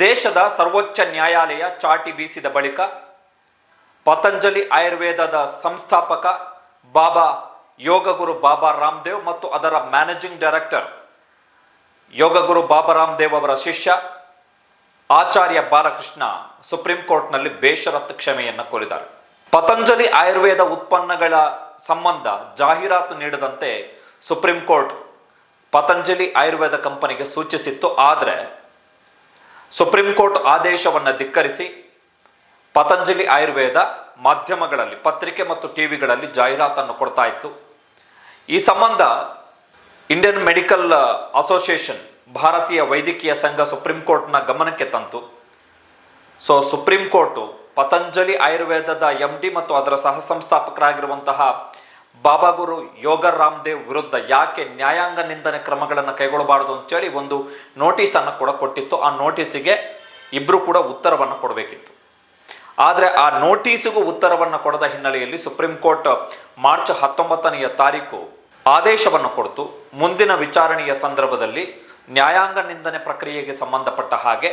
ದೇಶದ ಸರ್ವೋಚ್ಚ ನ್ಯಾಯಾಲಯ ಚಾಟಿ ಬೀಸಿದ ಬಳಿಕ ಪತಂಜಲಿ ಆಯುರ್ವೇದದ ಸಂಸ್ಥಾಪಕ ಯೋಗಗುರು ಬಾಬಾ ರಾಮದೇವ್ ಮತ್ತು ಅದರ ಮ್ಯಾನೇಜಿಂಗ್ ಡೈರೆಕ್ಟರ್ ಯೋಗಗುರು ಬಾಬಾ ರಾಮದೇವ್ ಅವರ ಶಿಷ್ಯ ಆಚಾರ್ಯ ಬಾಲಕೃಷ್ಣ ಸುಪ್ರೀಂ ಕೋರ್ಟ್ನಲ್ಲಿ ಬೇಷರತ್ತು ಕ್ಷಮೆಯನ್ನು ಕೋರಿದ್ದಾರೆ. ಪತಂಜಲಿ ಆಯುರ್ವೇದ ಉತ್ಪನ್ನಗಳ ಸಂಬಂಧ ಜಾಹೀರಾತು ನೀಡದಂತೆ ಸುಪ್ರೀಂ ಕೋರ್ಟ್ ಪತಂಜಲಿ ಆಯುರ್ವೇದ ಕಂಪನಿಗೆ ಸೂಚಿಸಿತ್ತು. ಆದರೆ ಸುಪ್ರೀಂ ಕೋರ್ಟ್ ಆದೇಶವನ್ನು ಧಿಕ್ಕರಿಸಿ ಪತಂಜಲಿ ಆಯುರ್ವೇದ ಮಾಧ್ಯಮಗಳಲ್ಲಿ, ಪತ್ರಿಕೆ ಮತ್ತು ಟಿವಿಗಳಲ್ಲಿ ಜಾಹೀರಾತನ್ನು ಕೊಡ್ತಾ ಇತ್ತು. ಈ ಸಂಬಂಧ ಇಂಡಿಯನ್ ಮೆಡಿಕಲ್ ಅಸೋಸಿಯೇಷನ್, ಭಾರತೀಯ ವೈದ್ಯಕೀಯ ಸಂಘ ಸುಪ್ರೀಂ ಕೋರ್ಟ್ನ ಗಮನಕ್ಕೆ ತಂತು. ಸುಪ್ರೀಂ ಕೋರ್ಟು ಪತಂಜಲಿ ಆಯುರ್ವೇದದ MD ಮತ್ತು ಅದರ ಸಹ ಸಂಸ್ಥಾಪಕರಾಗಿರುವಂತಹ ಬಾಬಾಗುರು ಯೋಗ ರಾಮದೇವ್ ವಿರುದ್ಧ ಯಾಕೆ ನ್ಯಾಯಾಂಗ ನಿಂದನೆ ಕ್ರಮಗಳನ್ನು ಕೈಗೊಳ್ಳಬಾರದು ಅಂತೇಳಿ ಒಂದು ನೋಟಿಸನ್ನು ಕೂಡ ಕೊಟ್ಟಿತ್ತು. ಆ ನೋಟಿಸಿಗೆ ಇಬ್ಬರು ಕೂಡ ಉತ್ತರವನ್ನು ಕೊಡಬೇಕಿತ್ತು. ಆದರೆ ಆ ನೋಟಿಸಿಗೂ ಉತ್ತರವನ್ನು ಕೊಡದ ಹಿನ್ನೆಲೆಯಲ್ಲಿ ಸುಪ್ರೀಂ ಕೋರ್ಟ್ ಮಾರ್ಚ್ 19ನೇ ತಾರೀಕು ಆದೇಶವನ್ನು ಕೊಡ್ತು. ಮುಂದಿನ ವಿಚಾರಣೆಯ ಸಂದರ್ಭದಲ್ಲಿ ನ್ಯಾಯಾಂಗ ನಿಂದನೆ ಪ್ರಕ್ರಿಯೆಗೆ ಸಂಬಂಧಪಟ್ಟ ಹಾಗೆ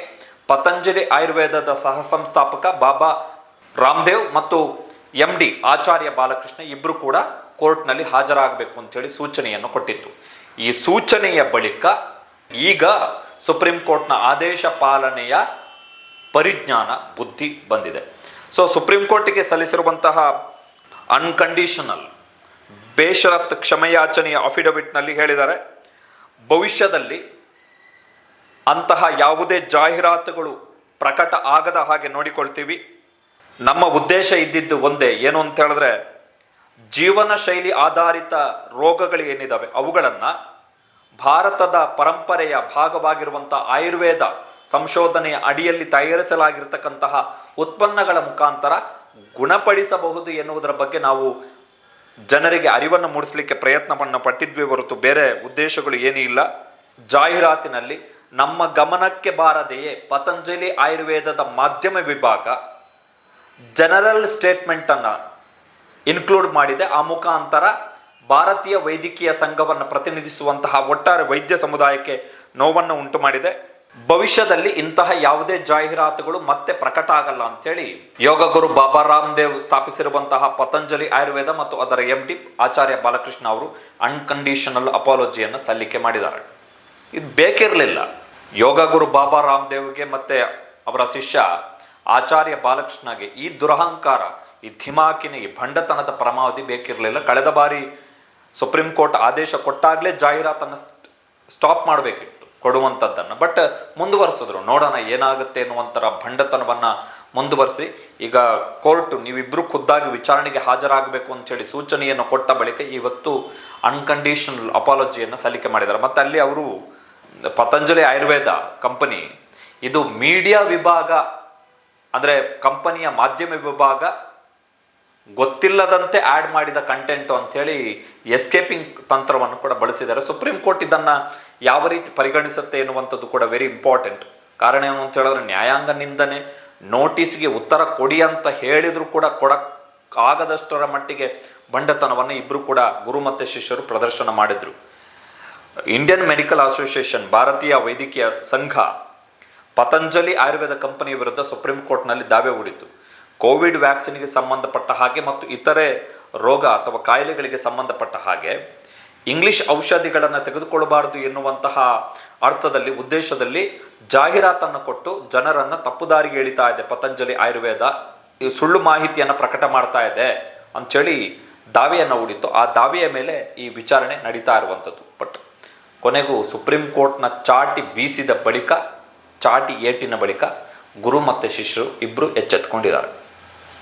ಪತಂಜಲಿ ಆಯುರ್ವೇದದ ಸಹ ಸಂಸ್ಥಾಪಕ ಬಾಬಾ ರಾಮದೇವ್ ಮತ್ತು MD ಆಚಾರ್ಯ ಬಾಲಕೃಷ್ಣ ಇಬ್ಬರು ಕೂಡ ಕೋರ್ಟ್ನಲ್ಲಿ ಹಾಜರಾಗಬೇಕು ಅಂತೇಳಿ ಸೂಚನೆಯನ್ನು ಕೊಟ್ಟಿತ್ತು. ಈ ಸೂಚನೆಯ ಬಳಿಕ ಈಗ ಸುಪ್ರೀಂ ಕೋರ್ಟ್ನ ಆದೇಶ ಪಾಲನೆಯ ಪರಿಜ್ಞಾನ, ಬುದ್ಧಿ ಬಂದಿದೆ. ಸುಪ್ರೀಂ ಕೋರ್ಟಿಗೆ ಸಲ್ಲಿಸಿರುವಂತಹ ಅನ್ಕಂಡೀಷನಲ್ ಬೇಷರತ್ ಕ್ಷಮೆಯಾಚನೆಯ ಅಫಿಡವಿಟ್ನಲ್ಲಿ ಹೇಳಿದ್ದಾರೆ, ಭವಿಷ್ಯದಲ್ಲಿ ಅಂತಹ ಯಾವುದೇ ಜಾಹೀರಾತುಗಳು ಪ್ರಕಟ ಆಗದ ಹಾಗೆ ನೋಡಿಕೊಳ್ತೀವಿ. ನಮ್ಮ ಉದ್ದೇಶ ಇದ್ದಿದ್ದು ಒಂದೇ, ಏನು ಅಂತ ಹೇಳಿದ್ರೆ ಜೀವನ ಶೈಲಿ ಆಧಾರಿತ ರೋಗಗಳು ಏನಿದಾವೆ ಅವುಗಳನ್ನು ಭಾರತದ ಪರಂಪರೆಯ ಭಾಗವಾಗಿರುವಂಥ ಆಯುರ್ವೇದ ಸಂಶೋಧನೆಯ ಅಡಿಯಲ್ಲಿ ತಯಾರಿಸಲಾಗಿರ್ತಕ್ಕಂತಹ ಉತ್ಪನ್ನಗಳ ಮುಖಾಂತರ ಗುಣಪಡಿಸಬಹುದು ಎನ್ನುವುದರ ಬಗ್ಗೆ ನಾವು ಜನರಿಗೆ ಅರಿವನ್ನು ಮೂಡಿಸಲಿಕ್ಕೆ ಪ್ರಯತ್ನವನ್ನು ಪಟ್ಟಿದ್ವಿ ಹೊರತು ಬೇರೆ ಉದ್ದೇಶಗಳು ಏನೂ ಇಲ್ಲ. ಜಾಹೀರಾತಿನಲ್ಲಿ ನಮ್ಮ ಗಮನಕ್ಕೆ ಬಾರದೆಯೇ ಪತಂಜಲಿ ಆಯುರ್ವೇದದ ಮಾಧ್ಯಮ ವಿಭಾಗ ಜನರಲ್ ಸ್ಟೇಟ್ಮೆಂಟನ್ನು ಇನ್ಕ್ಲೂಡ್ ಮಾಡಿದೆ. ಆ ಮುಖಾಂತರ ಭಾರತೀಯ ವೈದ್ಯಕೀಯ ಸಂಘವನ್ನು ಪ್ರತಿನಿಧಿಸುವಂತಹ ಒಟ್ಟಾರೆ ವೈದ್ಯ ಸಮುದಾಯಕ್ಕೆ ನೋವನ್ನು ಉಂಟು ಮಾಡಿದೆ. ಭವಿಷ್ಯದಲ್ಲಿ ಇಂತಹ ಯಾವುದೇ ಜಾಹೀರಾತುಗಳು ಮತ್ತೆ ಪ್ರಕಟ ಆಗಲ್ಲ ಅಂತೇಳಿ ಯೋಗಗುರು ಬಾಬಾ ರಾಮದೇವ್ ಸ್ಥಾಪಿಸಿರುವಂತಹ ಪತಂಜಲಿ ಆಯುರ್ವೇದ ಮತ್ತು ಅದರ MD ಆಚಾರ್ಯ ಬಾಲಕೃಷ್ಣ ಅವರು ಅನ್ಕಂಡೀಷನಲ್ ಅಪಾಲಜಿಯನ್ನು ಸಲ್ಲಿಕೆ ಮಾಡಿದ್ದಾರೆ. ಇದು ಬೇಕಿರಲಿಲ್ಲ. ಯೋಗಗುರು ಬಾಬಾ ರಾಮದೇವ್ಗೆ ಮತ್ತೆ ಅವರ ಶಿಷ್ಯ ಆಚಾರ್ಯ ಬಾಲಕೃಷ್ಣಗೆ ಈ ದುರಹಂಕಾರ, ಈ ಧಿಮಾಕಿನ, ಈ ಭಂಡತನದ ಪರಮಾವಧಿ ಬೇಕಿರಲಿಲ್ಲ. ಕಳೆದ ಬಾರಿ ಸುಪ್ರೀಂ ಕೋರ್ಟ್ ಆದೇಶ ಕೊಟ್ಟಾಗಲೇ ಜಾಹೀರಾತನ್ನು ಸ್ಟಾಪ್ ಮಾಡಬೇಕಿತ್ತು ಕೊಡುವಂಥದ್ದನ್ನು. ಬಟ್ ಮುಂದುವರಿಸಿದ್ರು. ನೋಡೋಣ ಏನಾಗುತ್ತೆ ಎನ್ನುವಂಥರ ಭಂಡತನವನ್ನು ಮುಂದುವರಿಸಿ ಈಗ ಕೋರ್ಟ್ ನೀವಿಬ್ಬರು ಖುದ್ದಾಗಿ ವಿಚಾರಣೆಗೆ ಹಾಜರಾಗಬೇಕು ಅಂತೇಳಿ ಸೂಚನೆಯನ್ನು ಕೊಟ್ಟ ಬಳಿಕ ಇವತ್ತು ಅನ್ಕಂಡೀಷನಲ್ ಅಪಾಲಜಿಯನ್ನು ಸಲ್ಲಿಕೆ ಮಾಡಿದ್ದಾರೆ. ಮತ್ತು ಅಲ್ಲಿ ಅವರು ಪತಂಜಲಿ ಆಯುರ್ವೇದ ಕಂಪನಿ ಇದು ಮೀಡಿಯಾ ವಿಭಾಗ, ಅಂದರೆ ಕಂಪನಿಯ ಮಾಧ್ಯಮ ವಿಭಾಗ ಗೊತ್ತಿಲ್ಲದಂತೆ ಆ್ಯಡ್ ಮಾಡಿದ ಕಂಟೆಂಟು ಅಂಥೇಳಿ ಎಸ್ಕೇಪಿಂಗ್ ತಂತ್ರವನ್ನು ಕೂಡ ಬಳಸಿದ್ದಾರೆ. ಸುಪ್ರೀಂ ಕೋರ್ಟ್ ಇದನ್ನು ಯಾವ ರೀತಿ ಪರಿಗಣಿಸುತ್ತೆ ಎನ್ನುವಂಥದ್ದು ಕೂಡ ವೆರಿ ಇಂಪಾರ್ಟೆಂಟ್. ಕಾರಣ ಏನು ಅಂತ ಹೇಳಿದ್ರೆ ನ್ಯಾಯಾಂಗ ನಿಂದನೆ ನೋಟಿಸ್ಗೆ ಉತ್ತರ ಕೊಡಿ ಅಂತ ಹೇಳಿದ್ರು ಕೂಡ ಕೊಡಕ್ಕಾಗದಷ್ಟರ ಮಟ್ಟಿಗೆ ಬಂಡತನವನ್ನು ಇಬ್ಬರು ಕೂಡ ಗುರು ಮತ್ತು ಶಿಷ್ಯರು ಪ್ರದರ್ಶನ ಮಾಡಿದ್ರು. ಇಂಡಿಯನ್ ಮೆಡಿಕಲ್ ಅಸೋಸಿಯೇಷನ್, ಭಾರತೀಯ ವೈದ್ಯಕೀಯ ಸಂಘ ಪತಂಜಲಿ ಆಯುರ್ವೇದ ಕಂಪನಿಯ ವಿರುದ್ಧ ಸುಪ್ರೀಂ ಕೋರ್ಟ್ನಲ್ಲಿ ದಾವೆ ಹೂಡಿತು. ಕೋವಿಡ್ ವ್ಯಾಕ್ಸಿನ್ಗೆ ಸಂಬಂಧಪಟ್ಟ ಹಾಗೆ ಮತ್ತು ಇತರೆ ರೋಗ ಅಥವಾ ಕಾಯಿಲೆಗಳಿಗೆ ಸಂಬಂಧಪಟ್ಟ ಹಾಗೆ ಇಂಗ್ಲಿಷ್ ಔಷಧಿಗಳನ್ನು ತೆಗೆದುಕೊಳ್ಳಬಾರದು ಎನ್ನುವಂತಹ ಅರ್ಥದಲ್ಲಿ, ಉದ್ದೇಶದಲ್ಲಿ ಜಾಹೀರಾತನ್ನು ಕೊಟ್ಟು ಜನರನ್ನು ತಪ್ಪುದಾರಿಗೆ ಎಳಿತಾ ಇದೆ ಪತಂಜಲಿ ಆಯುರ್ವೇದ. ಈ ಸುಳ್ಳು ಮಾಹಿತಿಯನ್ನು ಪ್ರಕಟ ಮಾಡ್ತಾ ಇದೆ ಅಂಥೇಳಿ ದಾವೆಯನ್ನು ಹೂಡಿತ್ತು. ಆ ದಾವೆಯ ಮೇಲೆ ಈ ವಿಚಾರಣೆ ನಡೀತಾ ಇರುವಂಥದ್ದು. ಬಟ್ ಕೊನೆಗೂ ಸುಪ್ರೀಂ ಕೋರ್ಟ್ನ ಚಾಟಿ ಬೀಸಿದ ಬಳಿಕ, ಚಾಟಿ ಏಟಿನ ಬಳಿಕ ಗುರು ಮತ್ತು ಶಿಷ್ಯರು ಇಬ್ಬರು ಎಚ್ಚೆತ್ತುಕೊಂಡಿದ್ದಾರೆ.